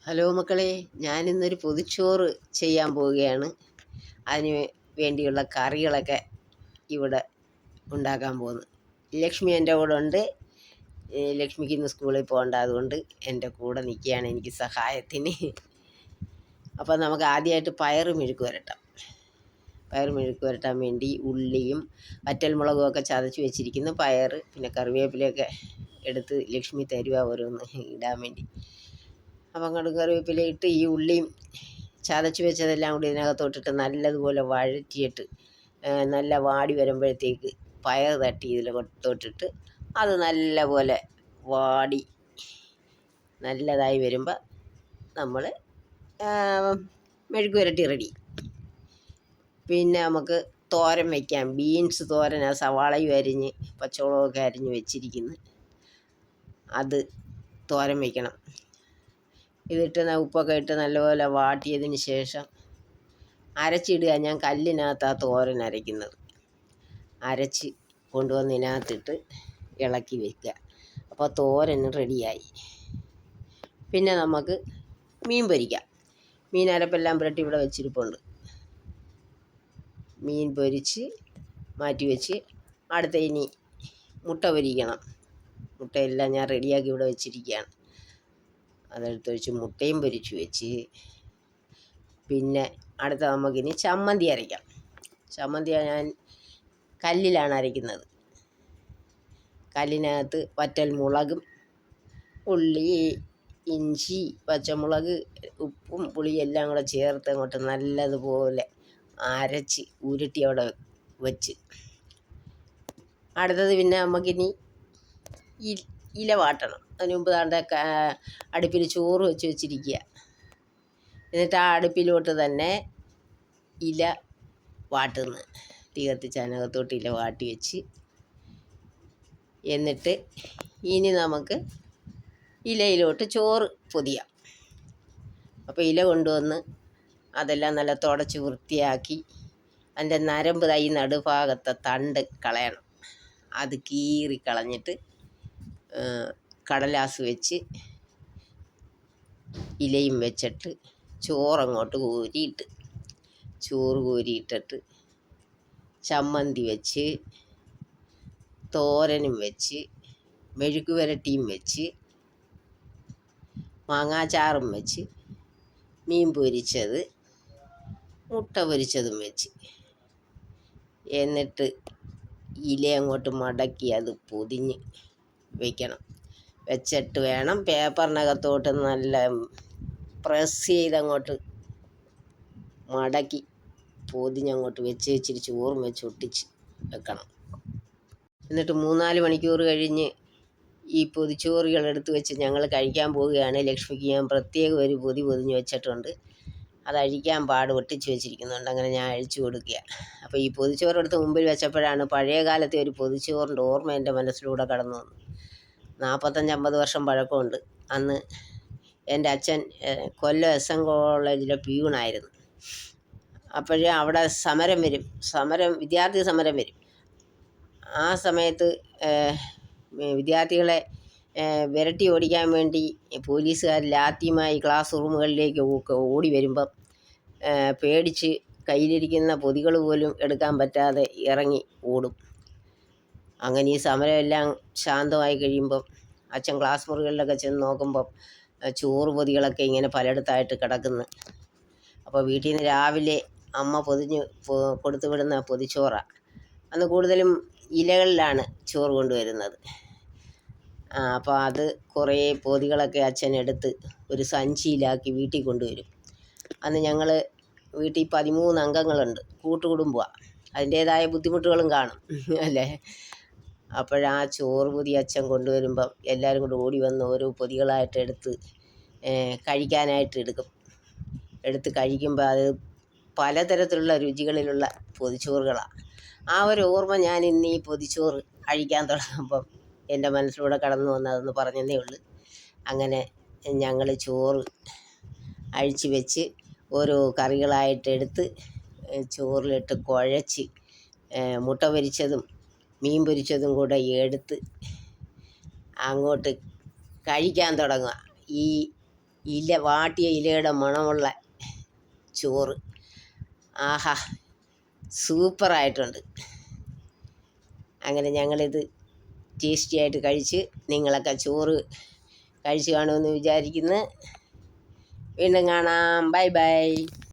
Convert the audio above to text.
Hello മക്കളെ, ഞാനിന്നൊരു പൊതിച്ചോറ് ചെയ്യാൻ പോവുകയാണ്. അതിന് വേണ്ടിയുള്ള കറികളൊക്കെ ഇവിടെ ഉണ്ടാക്കാൻ പോകുന്നു. ലക്ഷ്മി എൻ്റെ കൂടെ ഉണ്ട്. ലക്ഷ്മിക്ക് ഇന്ന് സ്കൂളിൽ പോകേണ്ട, അതുകൊണ്ട് എൻ്റെ കൂടെ നിൽക്കുകയാണ് എനിക്ക് സഹായത്തിന്. അപ്പോൾ നമുക്ക് ആദ്യമായിട്ട് പയറ് മെഴുക്ക് വരട്ടാം. പയർ മെഴുക്ക് വരട്ടാൻ വേണ്ടി ഉള്ളിയും വറ്റൽമുളകും ഒക്കെ ചതച്ച് വെച്ചിരിക്കുന്നു. പയർ പിന്നെ കറിവേപ്പിലയൊക്കെ എടുത്ത് ലക്ഷ്മി തരുക ഓരോന്ന് ഇടാൻ വേണ്ടി. അപ്പം കറിവേപ്പില ഇട്ട് ഈ ഉള്ളിയും ചതച്ച് വെച്ചതെല്ലാം കൂടി ഇതിനകത്തോട്ടിട്ട് നല്ലതുപോലെ വഴറ്റിയിട്ട് നല്ല വാടി വരുമ്പോഴത്തേക്ക് പയർ തട്ടി ഇതിലകത്തോട്ടിട്ട് അത് നല്ലപോലെ വാടി നല്ലതായി വരുമ്പോൾ നമ്മൾ മെഴുക്ക് പുരട്ടി റെഡി. പിന്നെ നമുക്ക് തോരൻ വയ്ക്കാം. ബീൻസ് തോരൻ, സവാളയും അരിഞ്ഞ് പച്ചമുളകൊക്കെ അരിഞ്ഞ് വെച്ചിരിക്കുന്നു. അത് തോരൻ വയ്ക്കണം. ഇതിട്ട് ഉപ്പൊക്കെ ഇട്ട് നല്ലപോലെ വാട്ടിയതിന് ശേഷം അരച്ചിടുക. ഞാൻ കല്ലിനകത്താണ് തോരൻ അരയ്ക്കുന്നത്. അരച്ച് കൊണ്ടുവന്ന് ഇതിനകത്തിട്ട് ഇളക്കി വയ്ക്കുക. അപ്പോൾ തോരൻ റെഡിയായി. പിന്നെ നമുക്ക് മീൻ പൊരിക്കാം. മീൻ അരപ്പെല്ലാം പുരട്ടി ഇവിടെ വെച്ചിരിപ്പുണ്ട്. മീൻ പൊരിച്ച് മാറ്റി വെച്ച് അടുത്ത ഇനി മുട്ട പൊരിക്കണം. മുട്ടയെല്ലാം ഞാൻ റെഡിയാക്കി ഇവിടെ വെച്ചിരിക്കുകയാണ്. അതെടുത്ത് വെച്ച് മുട്ടയും പൊരിച്ച് വെച്ച് പിന്നെ അടുത്ത നമുക്കിനി ചമ്മന്തി അരയ്ക്കാം. ചമ്മന്തി ഞാൻ കല്ലിലാണ് അരയ്ക്കുന്നത്. കല്ലിനകത്ത് വറ്റൽ മുളകും ഉള്ളി, ഇഞ്ചി, പച്ചമുളക്, ഉപ്പും പുളിയും എല്ലാം കൂടെ ചേർത്ത് അങ്ങോട്ട് നല്ലതുപോലെ അരച്ച് ഉരുട്ടി അവിടെ വെച്ച് അടുത്തത് പിന്നെ നമുക്കിനി ഇല വാട്ടണം. അതിന് മുമ്പ് അടുപ്പിൽ ചോറ് വെച്ചിരിക്കുക. എന്നിട്ട് ആ അടുപ്പിലോട്ട് തന്നെ ഇല വാട്ടുന്നു. തീ കത്തിച്ച് അതിനകത്തോട്ട് ഇല വാട്ടി വെച്ച് എന്നിട്ട് ഇനി നമുക്ക് ഇലയിലോട്ട് ചോറ് പൊതിയാം. അപ്പോൾ ഇല കൊണ്ടുവന്ന് അതെല്ലാം നല്ല തുടച്ച് വൃത്തിയാക്കി അതിൻ്റെ നരമ്പ് ഈ നടുഭാഗത്തെ തണ്ട് കളയണം. അത് കീറി കളഞ്ഞിട്ട് കടലാസ് വെച്ച് ഇലയും വെച്ചിട്ട് ചോറ് കോരിയിട്ടിട്ട് ചമ്മന്തി വെച്ച് തോരനും വെച്ച് മെഴുക്ക് പുരട്ടിയും വെച്ച് മാങ്ങാച്ചാറും വെച്ച് മീൻ പൊരിച്ചത് മുട്ട പൊരിച്ചതും വെച്ച് എന്നിട്ട് ഇല അങ്ങോട്ട് മടക്കി അത് പൊതിഞ്ഞ് വയ്ക്കണം. വെച്ചിട്ട് വേണം പേപ്പറിനകത്തോട്ട് നല്ല പ്രസ് ചെയ്തങ്ങോട്ട് മടക്കി പൊതിഞ്ഞങ്ങോട്ട് വെച്ച് ഇച്ചിരി ചോറും വെച്ച് ഒട്ടിച്ച് വെക്കണം. എന്നിട്ട് 3-4 മണിക്കൂർ കഴിഞ്ഞ് ഈ പൊതിച്ചോറുകൾ എടുത്ത് വെച്ച് ഞങ്ങൾ കഴിക്കാൻ പോവുകയാണ്. ലക്ഷ്മിക്ക് ഞാൻ പ്രത്യേകം ഒരു പൊതിഞ്ഞ് വെച്ചിട്ടുണ്ട്. അത് അഴിക്കാൻ ഒട്ടിച്ച് വെച്ചിരിക്കുന്നുണ്ട്. അങ്ങനെ ഞാൻ അഴിച്ചു കൊടുക്കുക. അപ്പോൾ ഈ പൊതിച്ചോറെടുത്ത് മുമ്പിൽ വെച്ചപ്പോഴാണ് പഴയ കാലത്തെ ഒരു പൊതിച്ചോറിൻ്റെ ഓർമ്മ എൻ്റെ മനസ്സിലൂടെ കടന്നു വന്നു. 45-50 വർഷം പഴക്കമുണ്ട്. അന്ന് എൻ്റെ അച്ഛൻ കൊല്ലം SM കോളേജിലെ പ്യൂണായിരുന്നു. അപ്പോഴേ അവിടെ വിദ്യാർത്ഥി സമരം വരും. ആ സമയത്ത് വിദ്യാർത്ഥികളെ വിരട്ടി ഓടിക്കാൻ വേണ്ടി പോലീസുകാർ ലാത്തിയുമായി ക്ലാസ് റൂമുകളിലേക്ക് ഓടി വരുമ്പം പേടിച്ച് കയ്യിലിരിക്കുന്ന പൊതികൾ പോലും എടുക്കാൻ പറ്റാതെ ഇറങ്ങി ഓടും. അങ്ങനെ ഈ സമരമെല്ലാം ശാന്തമായി കഴിയുമ്പം അച്ഛൻ ക്ലാസ് മുറികളിലൊക്കെ ചെന്ന് നോക്കുമ്പം ചോറ് പൊതികളൊക്കെ ഇങ്ങനെ പലയിടത്തായിട്ട് കിടക്കുന്നു. അപ്പോൾ വീട്ടിൽ നിന്ന് രാവിലെ അമ്മ പൊതിഞ്ഞ് കൊടുത്തു വിടുന്ന പൊതിച്ചോറാണ്. അന്ന് കൂടുതലും ഇലകളിലാണ് ചോറ് കൊണ്ടുവരുന്നത്. അപ്പോൾ അത് കുറേ പൊതികളൊക്കെ അച്ഛൻ എടുത്ത് ഒരു സഞ്ചിയിലാക്കി വീട്ടിൽ കൊണ്ടുവരും. അന്ന് ഞങ്ങൾ വീട്ടിൽ 13 അംഗങ്ങളുണ്ട്. കൂട്ടുകുടുംബമാണ്. അതിൻ്റേതായ ബുദ്ധിമുട്ടുകളും കാണും അല്ലേ. അപ്പോഴാ ചോറ് പൊതി അച്ഛൻ കൊണ്ടുവരുമ്പം എല്ലാവരും കൂടെ ഓടി വന്ന് ഓരോ പൊതികളായിട്ട് എടുത്ത് കഴിക്കാനായിട്ട് എടുത്ത് കഴിക്കുമ്പോൾ അത് പലതരത്തിലുള്ള രുചികളിലുള്ള പൊതിച്ചോറുകളാണ്. ആ ഒരു ഓർമ്മ ഞാൻ ഇന്ന് ഈ പൊതിച്ചോറ് അഴിക്കാൻ തുടങ്ങുമ്പം എൻ്റെ മനസ്സിലൂടെ കടന്നു വന്നതെന്ന് പറഞ്ഞതേ ഉള്ളൂ. അങ്ങനെ ഞങ്ങൾ ചോറ് അഴിച്ച് വെച്ച് ഓരോ കറികളായിട്ട് എടുത്ത് ചോറിലിട്ട് കുഴച്ച് മുട്ട പൊരിച്ചതും മീൻ പൊരിച്ചതും കൂടെ എടുത്ത് അങ്ങോട്ട് കഴിക്കാൻ തുടങ്ങുക. ഈ വാട്ടിയ ഇലയുടെ മണമുള്ള ചോറ്. ആഹാ, സൂപ്പറായിട്ടുണ്ട്. അങ്ങനെ ഞങ്ങളിത് ടേസ്റ്റിയായിട്ട് കഴിച്ച്, നിങ്ങളൊക്കെ ചോറ് കഴിച്ച് കാണുമെന്ന് വിചാരിക്കുന്നു. വീണ്ടും കാണാം. Bye bye.